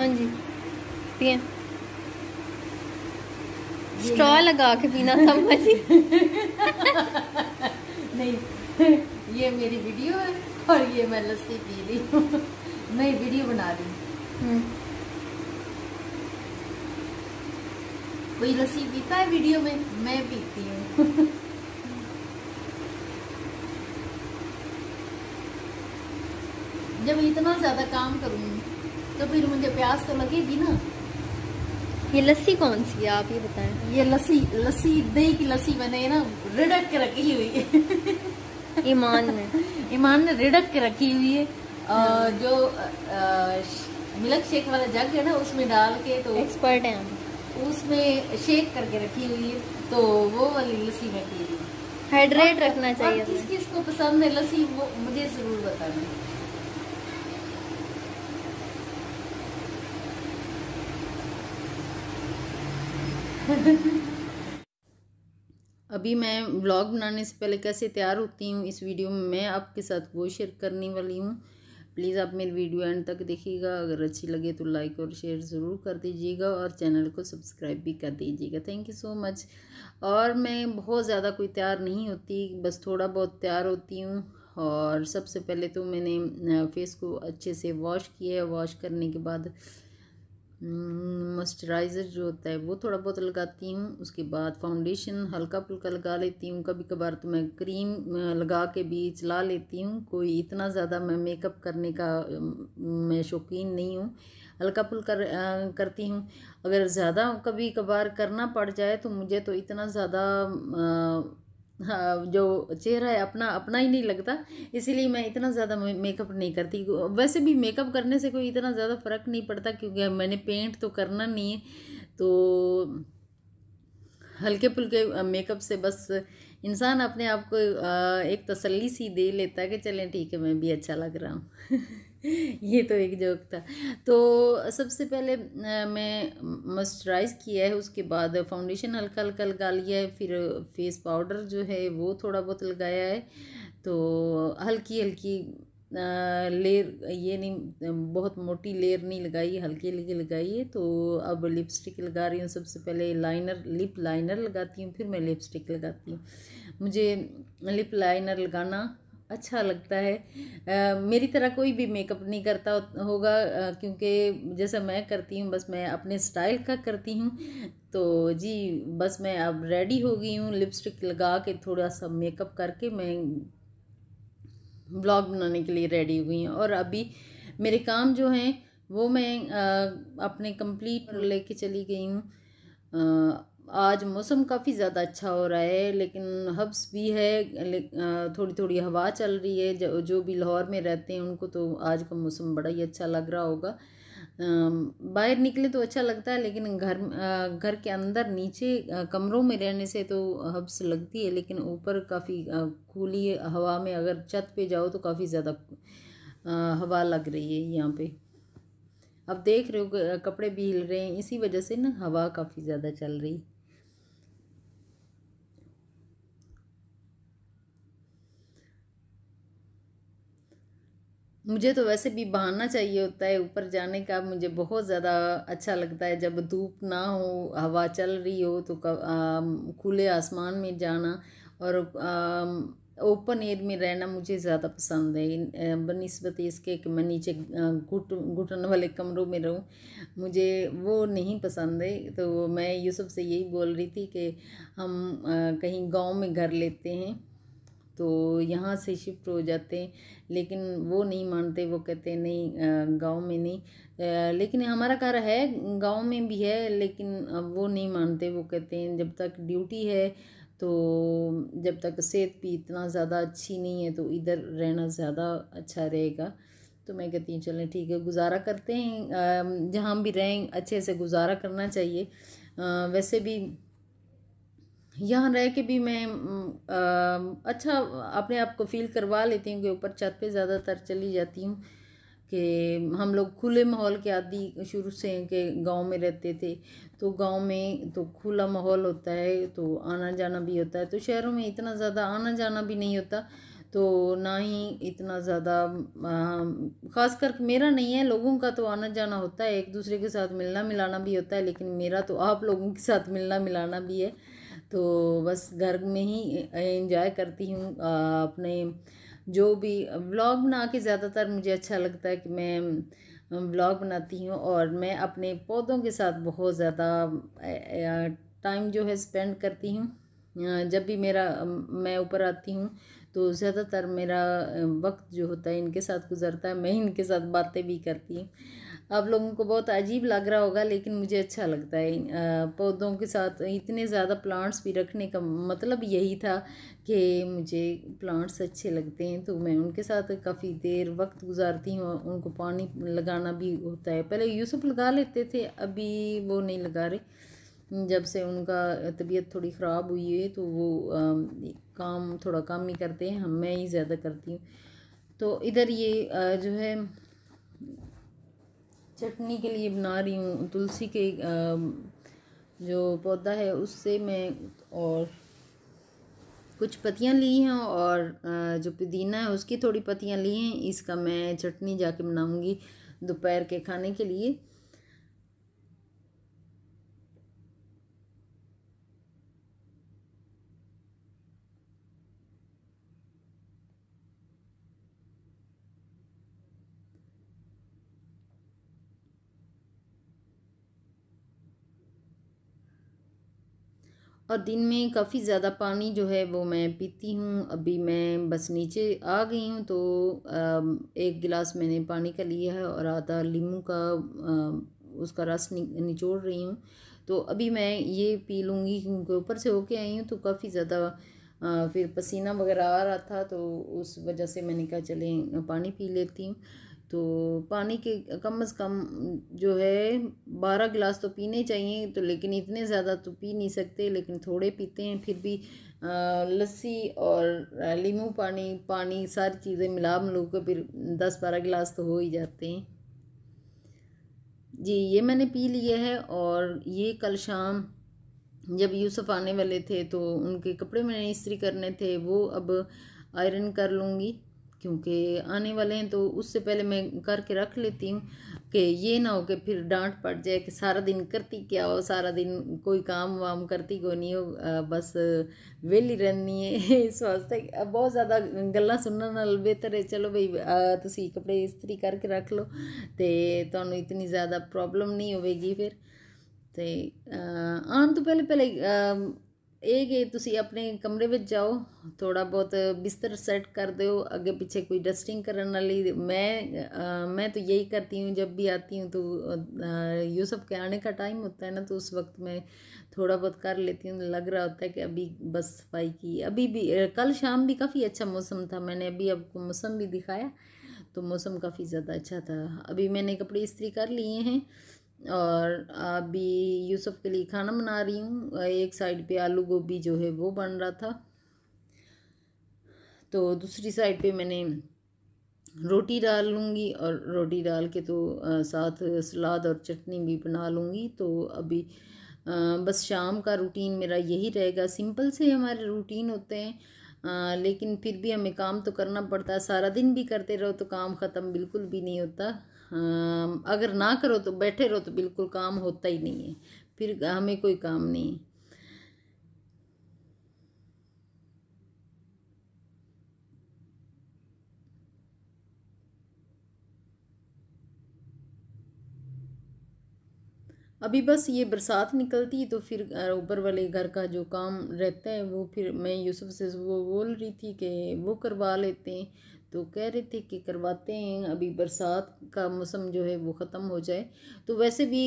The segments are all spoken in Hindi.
हाँ जी पिए। स्ट्रॉ लगा के पीना था मुझे। नहीं, ये मेरी वीडियो है और ये मैं लस्सी पी रही हूँ। मैं वीडियो बना रही हूँ। कोई लस्सी पीता है वीडियो में? मैं पीती हूँ। जब इतना ज्यादा काम करूँगी तो फिर मुझे प्यास तो लगेगी ना। ये लस्सी कौन सी है आप ये बताएं। ये लस्सी दही की लस्सी मैंने ना रिड़क के रखी हुई है। ईमान ने रिड़क के रखी हुई है। जो मिल्क शेक वाला जग है ना उसमें डाल के, तो एक्सपर्ट है हम, उसमें शेक करके रखी हुई है, तो वो वाली लस्सी मैं पी रही हूँ। हाइड्रेट रखना चाहिए। किस किस को पसंद है लस्सी वो मुझे जरूर बताना। अभी मैं व्लॉग बनाने से पहले कैसे तैयार होती हूँ इस वीडियो में मैं आपके साथ वो शेयर करने वाली हूँ। प्लीज़ आप मेरी वीडियो एंड तक देखिएगा। अगर अच्छी लगे तो लाइक और शेयर ज़रूर कर दीजिएगा और चैनल को सब्सक्राइब भी कर दीजिएगा। Thank you so much. और मैं बहुत ज़्यादा कोई तैयार नहीं होती, बस थोड़ा बहुत तैयार होती हूँ। और सबसे पहले तो मैंने फेस को अच्छे से वॉश किया है। वॉश करने के बाद मॉइस्चराइज़र जो होता है वो थोड़ा बहुत लगाती हूँ। उसके बाद फाउंडेशन हल्का फुल्का लगा लेती हूँ। कभी कभार तो मैं क्रीम लगा के भी चला लेती हूँ। कोई इतना ज़्यादा मैं मेकअप करने का मैं शौकीन नहीं हूँ, हल्का फुल्का करती हूँ। अगर ज़्यादा कभी कभार करना पड़ जाए तो मुझे तो इतना ज़्यादा हाँ, जो चेहरा है अपना अपना ही नहीं लगता, इसीलिए मैं इतना ज़्यादा मेकअप नहीं करती। वैसे भी मेकअप करने से कोई इतना ज़्यादा फ़र्क नहीं पड़ता क्योंकि मैंने पेंट तो करना नहीं है, तो हल्के फुल्के मेकअप से बस इंसान अपने आप को एक तसल्ली सी दे लेता है कि चलें ठीक है मैं भी अच्छा लग रहा हूँ। ये तो एक जोक था। तो सबसे पहले मैं मॉइस्चराइज़ किया है, उसके बाद फाउंडेशन हल्का हल्का लगा लिया है, फिर फेस पाउडर जो है वो थोड़ा बहुत लगाया है। तो हल्की हल्की लेयर, ये नहीं बहुत मोटी लेयर नहीं लगाई, हल्की हल्की लगाई है। तो अब लिपस्टिक लगा रही हूँ। सबसे पहले लाइनर, लिप लाइनर लगाती हूँ, फिर मैं लिपस्टिक लगाती हूँ। मुझे लिप लाइनर लगाना अच्छा लगता है। मेरी तरह कोई भी मेकअप नहीं करता होगा, क्योंकि जैसा मैं करती हूँ बस मैं अपने स्टाइल का करती हूँ। तो जी बस मैं अब रेडी हो गई हूँ, लिपस्टिक लगा के थोड़ा सा मेकअप करके मैं ब्लॉग बनाने के लिए रेडी हुई हूँ। और अभी मेरे काम जो हैं वो मैं अपने कंप्लीट लेके चली गई हूँ। आज मौसम काफ़ी ज़्यादा अच्छा हो रहा है, लेकिन हब्स भी है, थोड़ी थोड़ी हवा चल रही है। जो भी लाहौर में रहते हैं उनको तो आज का मौसम बड़ा ही अच्छा लग रहा होगा। बाहर निकले तो अच्छा लगता है, लेकिन घर के अंदर नीचे कमरों में रहने से तो हब्स लगती है, लेकिन ऊपर काफ़ी खुली हवा में अगर छत पे जाओ तो काफ़ी ज़्यादा हवा लग रही है यहाँ पे। अब देख रहे हो कपड़े भी हिल रहे हैं, इसी वजह से ना हवा काफ़ी ज़्यादा चल रही। मुझे तो वैसे भी बहाना चाहिए होता है ऊपर जाने का। मुझे बहुत ज़्यादा अच्छा लगता है जब धूप ना हो, हवा चल रही हो, तो खुले आसमान में जाना और ओपन एयर में रहना मुझे ज़्यादा पसंद है बनिस्बत इसके कि मैं नीचे घुटन वाले कमरों में रहूं। मुझे वो नहीं पसंद है। तो मैं यूसुफ से यही बोल रही थी कि हम कहीं गांव में घर लेते हैं तो यहाँ से शिफ्ट हो जाते हैं, लेकिन वो नहीं मानते। वो कहते हैं नहीं गांव में नहीं, लेकिन हमारा घर है गांव में भी है, लेकिन वो नहीं मानते। वो कहते हैं जब तक ड्यूटी है, तो जब तक सेहत भी इतना ज़्यादा अच्छी नहीं है तो इधर रहना ज़्यादा अच्छा रहेगा। तो मैं कहती हूँ चलें ठीक है, गुजारा करते हैं, जहाँ भी रहें अच्छे से गुजारा करना चाहिए। वैसे भी यहाँ रह के भी मैं अच्छा अपने आप को फील करवा लेती हूँ कि ऊपर छत पे ज़्यादातर चली जाती हूँ। कि हम लोग खुले माहौल के आदी शुरू से हैं कि गांव में रहते थे, तो गांव में तो खुला माहौल होता है, तो आना जाना भी होता है। तो शहरों में इतना ज़्यादा आना जाना भी नहीं होता, तो ना ही इतना ज़्यादा ख़ासकर मेरा नहीं है, लोगों का तो आना जाना होता है, एक दूसरे के साथ मिलना मिलाना भी होता है, लेकिन मेरा तो आप लोगों के साथ मिलना मिलाना भी है। तो बस घर में ही एंजॉय करती हूँ अपने जो भी व्लॉग बना के। ज़्यादातर मुझे अच्छा लगता है कि मैं व्लॉग बनाती हूँ और मैं अपने पौधों के साथ बहुत ज़्यादा टाइम जो है स्पेंड करती हूँ। जब भी मैं ऊपर आती हूँ तो ज़्यादातर मेरा वक्त जो होता है इनके साथ गुजरता है, मैं इनके साथ बातें भी करती हूँ। आप लोगों को बहुत अजीब लग रहा होगा, लेकिन मुझे अच्छा लगता है पौधों के साथ। इतने ज़्यादा प्लांट्स भी रखने का मतलब यही था कि मुझे प्लांट्स अच्छे लगते हैं, तो मैं उनके साथ काफ़ी देर वक्त गुजारती हूँ। उनको पानी लगाना भी होता है, पहले यूसुफ लगा लेते थे, अभी वो नहीं लगा रहे। जब से उनका तबीयत थोड़ी ख़राब हुई है तो वो काम थोड़ा कम ही करते हैं, मैं ही ज़्यादा करती हूँ। तो इधर ये जो है चटनी के लिए बना रही हूँ, तुलसी के जो पौधा है उससे मैं, और कुछ पत्तियाँ ली हैं, और जो पुदीना है उसकी थोड़ी पत्तियाँ ली हैं। इसका मैं चटनी जाके बनाऊँगी दोपहर के खाने के लिए। और दिन में काफ़ी ज़्यादा पानी जो है वो मैं पीती हूँ। अभी मैं बस नीचे आ गई हूँ तो एक गिलास मैंने पानी का लिया है और आधा नींबू का उसका रस निचोड़ रही हूँ। तो अभी मैं ये पी लूँगी क्योंकि ऊपर से होके आई हूँ तो काफ़ी ज़्यादा फिर पसीना वगैरह आ रहा था, तो उस वजह से मैंने कहा चलें पानी पी लेती हूँ। तो पानी के कम से कम जो है 12 गिलास तो पीने चाहिए, तो लेकिन इतने ज़्यादा तो पी नहीं सकते, लेकिन थोड़े पीते हैं। फिर भी लस्सी और नींबू पानी पानी सारी चीज़ें मिला के फिर 10-12 गिलास तो हो ही जाते हैं जी। ये मैंने पी लिया है। और ये कल शाम जब यूसुफ आने वाले थे तो उनके कपड़े मैंने इस्त्री करने थे, वो अब आयरन कर लूँगी क्योंकि आने वाले हैं, तो उससे पहले मैं करके रख लेती हूँ कि ये ना हो कि फिर डांट पड़ जाए कि सारा दिन करती क्या हो, सारा दिन कोई काम वाम करती को नहीं हो, बस वेली रहनी है। इस वास्ते बहुत ज़्यादा गल्लां सुनने नाल बेहतर है चलो भाई तुसी कपड़े इस्त्री करके रख लो तो तुहानू इतनी ज़्यादा प्रॉब्लम नहीं होगी। फिर तो आने तो पहले ਇਹ ਕਿ ਤੁਸੀਂ ਆਪਣੇ कमरे में जाओ, थोड़ा बहुत बिस्तर सेट कर दो, आगे पीछे कोई डस्टिंग करने वाली। मैं तो यही करती हूँ जब भी आती हूँ, तो यूसुफ के आने का टाइम होता है ना, तो उस वक्त मैं थोड़ा बहुत कर लेती हूँ। लग रहा होता है कि अभी बस सफाई की। अभी भी कल शाम भी काफ़ी अच्छा मौसम था, मैंने अभी आपको मौसम भी दिखाया, तो मौसम काफ़ी ज़्यादा अच्छा था। अभी मैंने कपड़े इस्त्री कर लिए हैं और अभी यूसुफ के लिए खाना बना रही हूँ। एक साइड पे आलू गोभी जो है वो बन रहा था, तो दूसरी साइड पे मैंने रोटी डाल लूँगी, और रोटी डाल के तो साथ सलाद और चटनी भी बना लूँगी। तो अभी बस शाम का रूटीन मेरा यही रहेगा। सिंपल से हमारे रूटीन होते हैं, लेकिन फिर भी हमें काम तो करना पड़ता है। सारा दिन भी करते रहो तो काम ख़त्म बिल्कुल भी नहीं होता। अगर ना करो तो बैठे रहो तो बिल्कुल काम होता ही नहीं है, फिर हमें कोई काम नहीं है। अभी बस ये बरसात निकलती तो फिर ऊपर वाले घर का जो काम रहता है वो फिर मैं यूसुफ से वो बोल रही थी कि वो करवा लेते हैं, तो कह रहे थे कि करवाते हैं अभी बरसात का मौसम जो है वो ख़त्म हो जाए। तो वैसे भी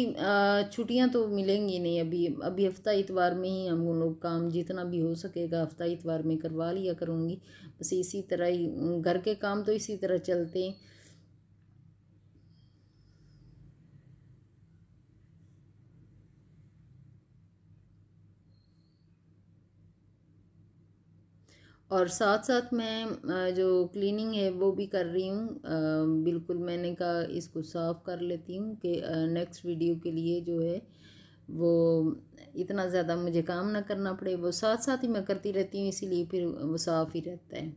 छुट्टियां तो मिलेंगी नहीं, अभी अभी हफ्ता इतवार में ही हम लोग काम जितना भी हो सकेगा हफ्ता इतवार में करवा लिया करूँगी। बस इसी तरह ही घर के काम तो इसी तरह चलते हैं। और साथ साथ मैं जो क्लीनिंग है वो भी कर रही हूँ। बिल्कुल मैंने कहा इसको साफ़ कर लेती हूँ कि नेक्स्ट वीडियो के लिए जो है वो इतना ज़्यादा मुझे काम ना करना पड़े, वो साथ साथ ही मैं करती रहती हूँ, इसीलिए फिर वो साफ़ ही रहता है।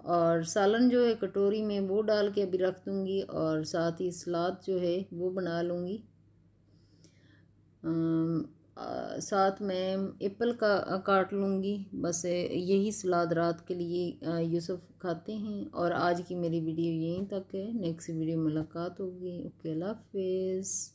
और सालन जो है कटोरी में वो डाल के अभी रख दूँगी, और साथ ही सलाद जो है वो बना लूँगी। साथ में एप्पल का काट लूँगी। बस यही सलाद रात के लिए यूसुफ खाते हैं। और आज की मेरी वीडियो यहीं तक है, नेक्स्ट वीडियो मुलाकात होगी। ओके, अल्लाह हाफिज़।